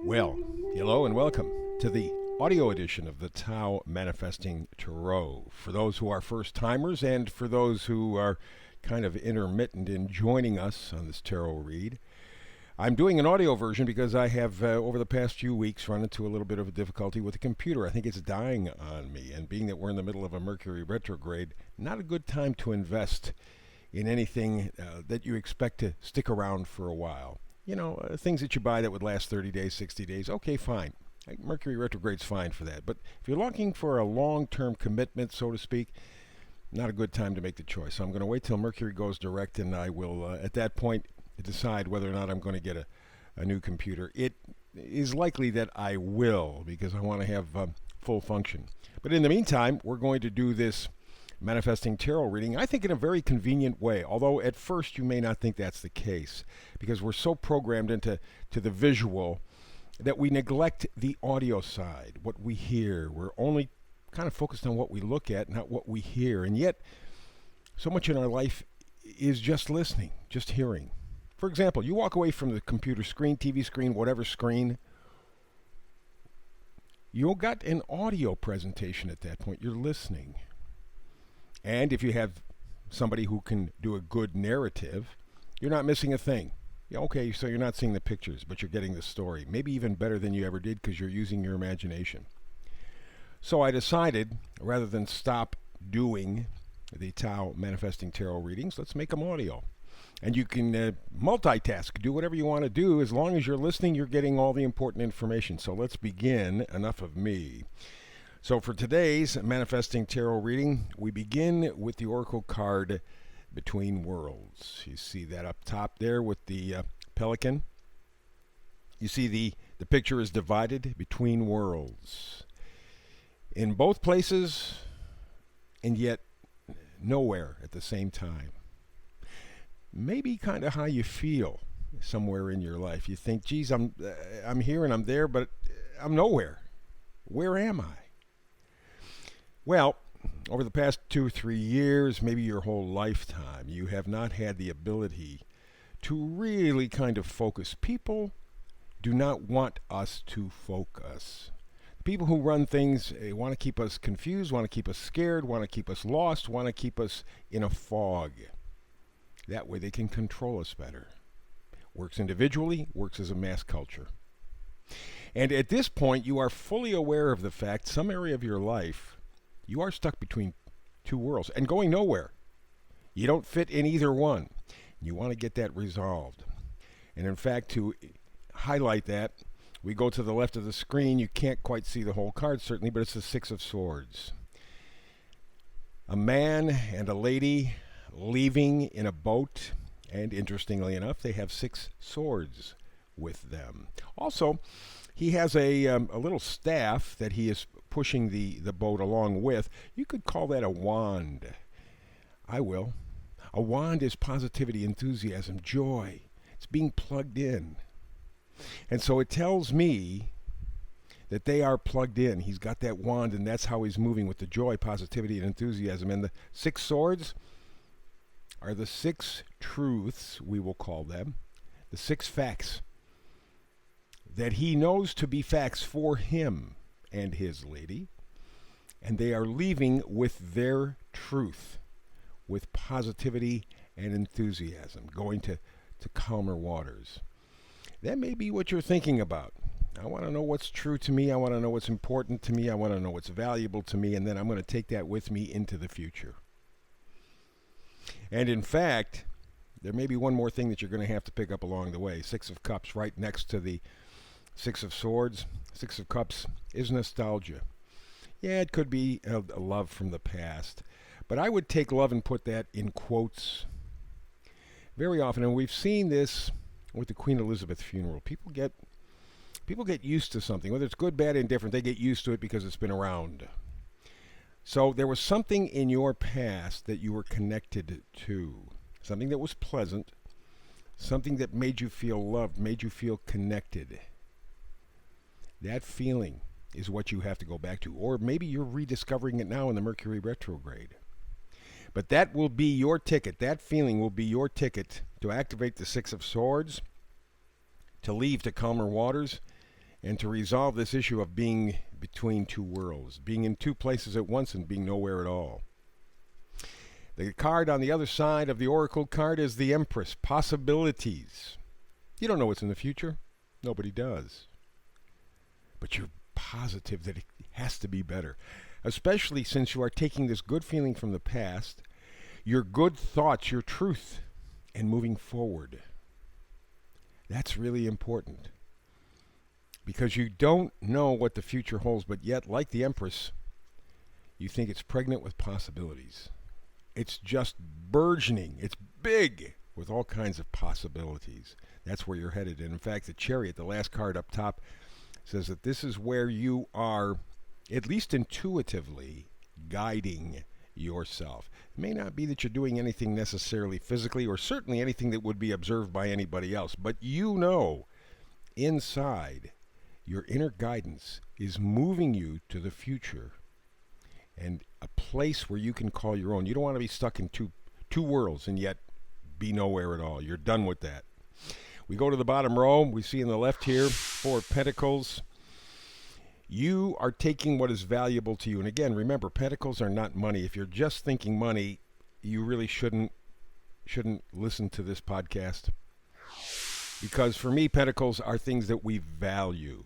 Well, hello and welcome to the audio edition of the Tao Manifesting Tarot. For those who are first timers and for those who are kind of intermittent in joining us on this tarot read, I'm doing an audio version because I have, over the past few weeks, run into a little bit of a difficulty with the computer. I think it's dying on me, and being that we're in the middle of a Mercury retrograde, not a good time to invest in anything that you expect to stick around for a while. You know, things that you buy that would last 30 days, 60 days, okay, fine. Mercury retrograde's fine for that. But if you're looking for a long-term commitment, so to speak, not a good time to make the choice. So I'm going to wait till Mercury goes direct, and I will, at that point, decide whether or not I'm going to get a new computer. It is likely that I will, because I want to have full function. But in the meantime, we're going to do this manifesting tarot reading, I think in a very convenient way, although at first you may not think that's the case, because we're so programmed into the visual that we neglect the audio side, what we hear. We're only kind of focused on what we look at, not what we hear. And yet, so much in our life is just listening, just hearing. For example, you walk away from the computer screen, TV screen, whatever screen, you got an audio presentation at that point. You're listening. And if you have somebody who can do a good narrative, you're not missing a thing. Yeah, okay, so you're not seeing the pictures, but you're getting the story. Maybe even better than you ever did because you're using your imagination. So I decided, rather than stop doing the Tao Manifesting Tarot readings, let's make them audio. And you can multitask, do whatever you want to do. As long as you're listening, you're getting all the important information. So let's begin. Enough of me. So for today's Manifesting Tarot reading, we begin with the Oracle card Between Worlds. You see that up top there with the pelican. You see the picture is divided between worlds. In both places, and yet nowhere at the same time. Maybe kind of how you feel somewhere in your life. You think, geez, I'm here and I'm there, but I'm nowhere. Where am I? Well, over the past 2 or 3 years, maybe your whole lifetime, you have not had the ability to really kind of focus. People do not want us to focus. People who run things want to keep us confused, want to keep us scared, want to keep us lost, want to keep us in a fog. That way they can control us better. Works individually, works as a mass culture. And at this point, you are fully aware of the fact some area of your life you are stuck between two worlds and going nowhere. You don't fit in either one. You want to get that resolved. And in fact, to highlight that, we go to the left of the screen. You can't quite see the whole card, certainly, but it's the Six of Swords. A man and a lady leaving in a boat, and interestingly enough, they have 6 swords with them. Also, he has a little staff that he is pushing the boat along with. You could call that a wand. I will. A wand is positivity, enthusiasm, joy. It's being plugged in. And so it tells me that they are plugged in. He's got that wand, and that's how he's moving with the joy, positivity, and enthusiasm. And the 6 swords are the 6 truths, we will call them, the 6 facts that he knows to be facts for him and his lady, and they are leaving with their truth, with positivity and enthusiasm, going to calmer waters. That may be what you're thinking about. I want to know what's true to me. I want to know what's important to me. I want to know what's valuable to me, and then I'm going to take that with me into the future. And in fact, there may be one more thing that you're going to have to pick up along the way. 6 of Cups right next to the 6 of Swords. 6 of Cups is nostalgia. Yeah, it could be a love from the past. But I would take love and put that in quotes very often. And we've seen this with the Queen Elizabeth funeral. People get used to something. Whether it's good, bad, indifferent, they get used to it because it's been around. So there was something in your past that you were connected to. Something that was pleasant. Something that made you feel loved, made you feel connected. That feeling is what you have to go back to. Or maybe you're rediscovering it now in the Mercury retrograde. But that will be your ticket. That feeling will be your ticket to activate the 6 of Swords, to leave to calmer waters, and to resolve this issue of being between two worlds, being in two places at once and being nowhere at all. The card on the other side of the Oracle card is the Empress, possibilities. You don't know what's in the future. Nobody does. But you're positive that it has to be better, especially since you are taking this good feeling from the past, your good thoughts, your truth, and moving forward. That's really important because you don't know what the future holds, but yet, like the Empress, you think it's pregnant with possibilities. It's just burgeoning. It's big with all kinds of possibilities. That's where you're headed. And in fact, the Chariot, the last card up top, says that this is where you are, at least intuitively, guiding yourself. It may not be that you're doing anything necessarily physically or certainly anything that would be observed by anybody else, but you know inside your inner guidance is moving you to the future and a place where you can call your own. You don't want to be stuck in two worlds and yet be nowhere at all. You're done with that. We go to the bottom row. We see in the left here, 4 of Pentacles. You are taking what is valuable to you. And again, remember, Pentacles are not money. If you're just thinking money, you really shouldn't listen to this podcast. Because for me, Pentacles are things that we value.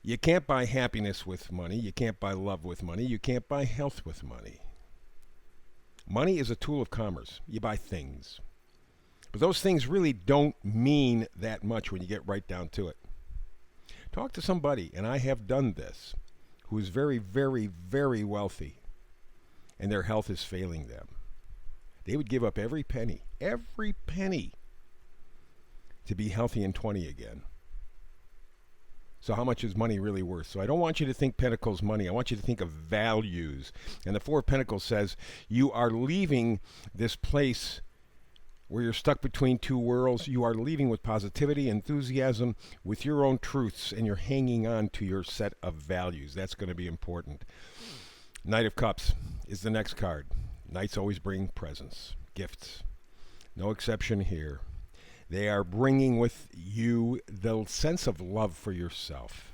You can't buy happiness with money. You can't buy love with money. You can't buy health with money. Money is a tool of commerce. You buy things. But those things really don't mean that much when you get right down to it. Talk to somebody, and I have done this, who is very, very, very wealthy, and their health is failing them. They would give up every penny, to be healthy and 20 again. So how much is money really worth? So I don't want you to think Pentacles money. I want you to think of values. And the 4 of Pentacles says you are leaving this place where you're stuck between two worlds. You are leaving with positivity, enthusiasm, with your own truths, and you're hanging on to your set of values. That's going to be important. Knight of Cups is the next card. Knights always bring presents, gifts. No exception here. They are bringing with you the sense of love for yourself.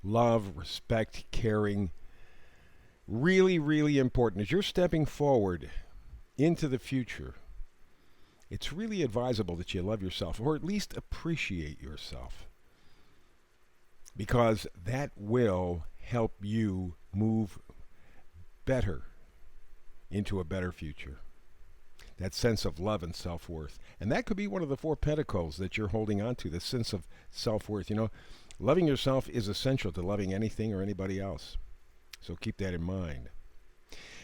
Love, respect, caring. Really, really important. As you're stepping forward into the future, it's really advisable that you love yourself, or at least appreciate yourself, because that will help you move better into a better future. That sense of love and self-worth. And that could be one of the 4 Pentacles that you're holding on to, the sense of self-worth. You know, loving yourself is essential to loving anything or anybody else. So keep that in mind.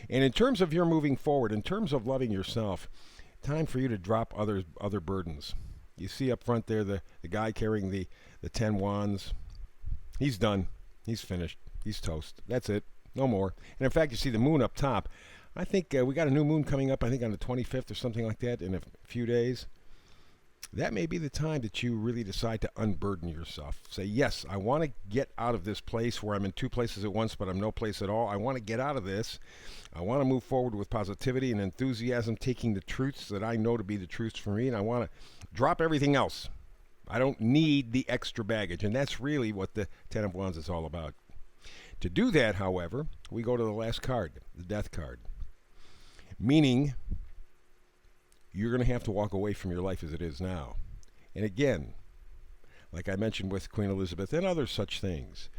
And in terms of your moving forward, in terms of loving yourself, time for you to drop other burdens. You see up front there the guy carrying the 10 wands. He's done. He's finished. He's toast. That's it. No more. And in fact, you see the moon up top. I think we got a new moon coming up, I think on the 25th or something like that in a few days. That may be the time that you really decide to unburden yourself. Say, yes, I want to get out of this place where I'm in 2 places at once, but I'm no place at all. I want to get out of this. I want to move forward with positivity and enthusiasm, taking the truths that I know to be the truths for me, and I want to drop everything else. I don't need the extra baggage, and that's really what the 10 of Wands is all about. To do that, however, we go to the last card, the Death card. Meaning, you're going to have to walk away from your life as it is now. And again, like I mentioned with Queen Elizabeth and other such things,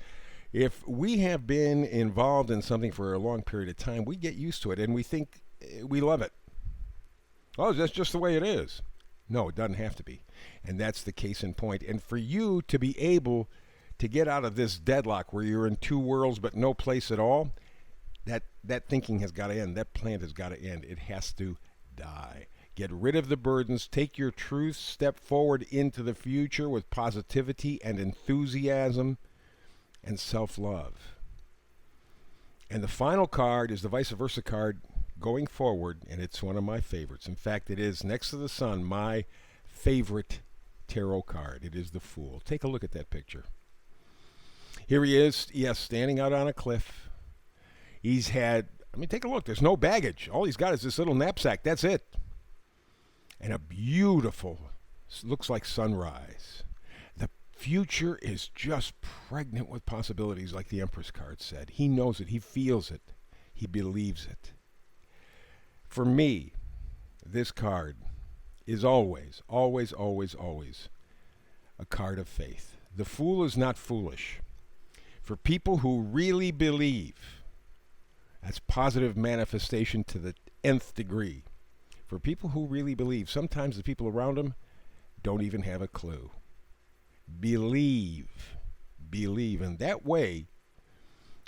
if we have been involved in something for a long period of time, we get used to it and we think we love it. Oh, that's just the way it is. No, it doesn't have to be. And that's the case in point. And for you to be able to get out of this deadlock where you're in 2 worlds but no place at all, that thinking has got to end. That plan has got to end. It has to die. Get rid of the burdens. Take your truth. Step forward into the future with positivity and enthusiasm and self-love. And the final card is the vice versa card going forward, and it's one of my favorites. In fact, it is, next to the Sun, my favorite tarot card. It is the Fool. Take a look at that picture. Here he is, yes, standing out on a cliff. He's had, take a look. There's no baggage. All he's got is this little knapsack. That's it. And a beautiful, looks like sunrise. The future is just pregnant with possibilities, like the Empress card said. He knows it. He feels it. He believes it. For me, this card is always, always, always, always a card of faith. The fool is not foolish. For people who really believe, that's positive manifestation to the nth degree. For people who really believe, sometimes the people around them don't even have a clue. Believe. Believe. And that way,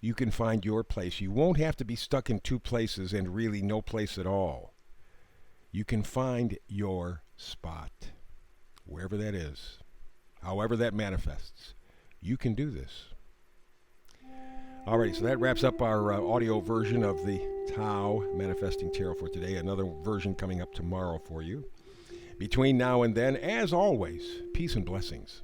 you can find your place. You won't have to be stuck in two places and really no place at all. You can find your spot, wherever that is, however that manifests. You can do this. Alrighty, so that wraps up our audio version of the Tao Manifesting Tarot for today. Another version coming up tomorrow for you. Between now and then, as always, peace and blessings.